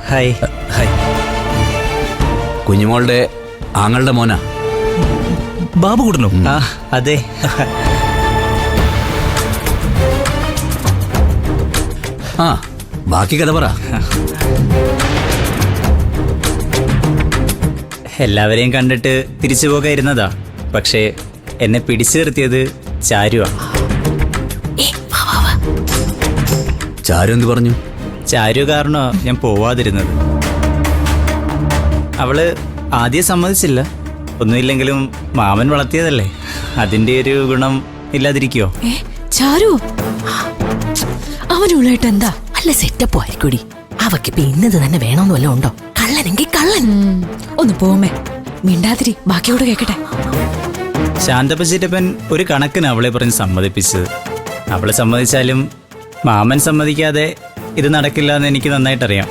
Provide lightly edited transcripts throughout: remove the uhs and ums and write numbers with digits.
Hi. Hi. കുഞ്ഞുമോളുടെ ആങ്ങളുടെ മോനാ ബാബുകുട്ടനോ? ആ അതെ. ആ ബാക്കി കഥ പറ. എല്ലാവരെയും കണ്ടിട്ട് തിരിച്ചു പോകാതിരുന്നതാ. പക്ഷേ എന്നെ പിടിച്ചു നിർത്തിയത് ചാരുവാ. ചാരു എന്ത് പറഞ്ഞു? ചാരു കാരണോ ഞാൻ പോവാതിരുന്നത്. അവള് ആദ്യം സമ്മതിച്ചില്ല. ഒന്നുമില്ലെങ്കിലും മാമൻ വളർത്തിയതല്ലേ, അതിന്റെ ഒരു ഗുണം ഇല്ലാതിരിക്കോ? ചാരു അവനുള്ളായിട്ട് എന്താ? അല്ല സെറ്റപ്പ് ആയിരിക്കൂടി. അവക്കിപ്പ ഇന്നത് തന്നെ വേണമെന്ന് വല്ലതും ഉണ്ടോ? കള്ളനെങ്കിൽ കള്ളൻ. ഒന്ന് പോമേ, മിണ്ടാതിരി, ബാക്കിയോട് കേക്കട്ടെ. ശാന്തപ്പച്ചിട്ടപ്പൻ ഒരു കണക്കിന് അവളെ പറഞ്ഞ് സമ്മതിപ്പിച്ചത്. അവള് സമ്മതിച്ചാലും മാമൻ സമ്മതിക്കാതെ ഇത് നടക്കില്ല എന്ന് എനിക്ക് നന്നായിട്ടറിയാം.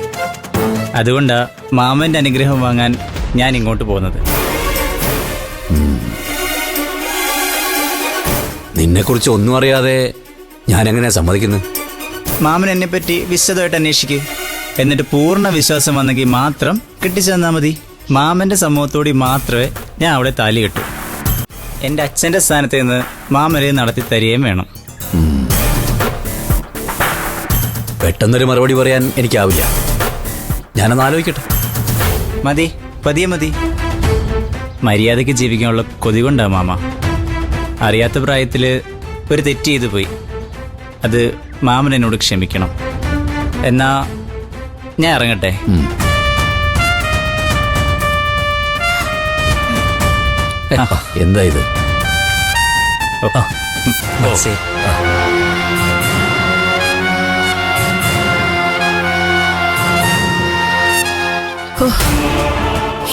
അതുകൊണ്ടാ മാമന്റെ അനുഗ്രഹം വാങ്ങാൻ ഞാൻ ഇങ്ങോട്ട് പോകുന്നത്. നിന്നെക്കുറിച്ച് ഒന്നും അറിയാതെ ഞാൻ എങ്ങനെയാ സമ്മതിക്കുന്നത്? മാമൻ എന്നെപ്പറ്റി വിശദമായിട്ട് അന്വേഷിക്കുക. എന്നിട്ട് പൂർണ്ണ വിശ്വാസം വന്നെങ്കിൽ മാത്രം കെട്ടിച്ചു തന്നാൽ മതി. മാമന്റെ സമ്മതത്തോടെ മാത്രമേ ഞാൻ അവിടെ താലി കെട്ടു. എൻ്റെ അച്ഛൻ്റെ സ്ഥാനത്ത് നിന്ന് മാമനെ നടത്തി തരികയും വേണം. പെട്ടെന്നൊരു മറുപടി പറയാൻ എനിക്കാവില്ല. ഞാനൊന്ന് ആലോചിക്കട്ടെ. മതി, പതിയെ മതി. മര്യാദയ്ക്ക് ജീവിക്കാനുള്ള കൊതി കൊണ്ടാ മാമ. അറിയാത്ത പ്രായത്തിൽ ഒരു തെറ്റ് ചെയ്തു പോയി. അത് മാമൻ എന്നോട് ക്ഷമിക്കണം. എന്നാ ഞാൻ ഇറങ്ങട്ടെ. എന്താ ഇത്? ശരി.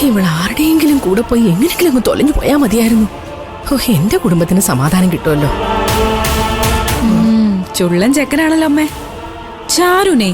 ഇവൾ ആരുടെയെങ്കിലും കൂടെ പോയി എങ്ങനെയെങ്കിലും അങ്ങ് തൊലഞ്ഞു പോയാ മതിയായിരുന്നു. എന്റെ കുടുംബത്തിന് സമാധാനം കിട്ടുമല്ലോ. ചുള്ളൻ ചെക്കനാണല്ലോ അമ്മേ. ചാരുനെ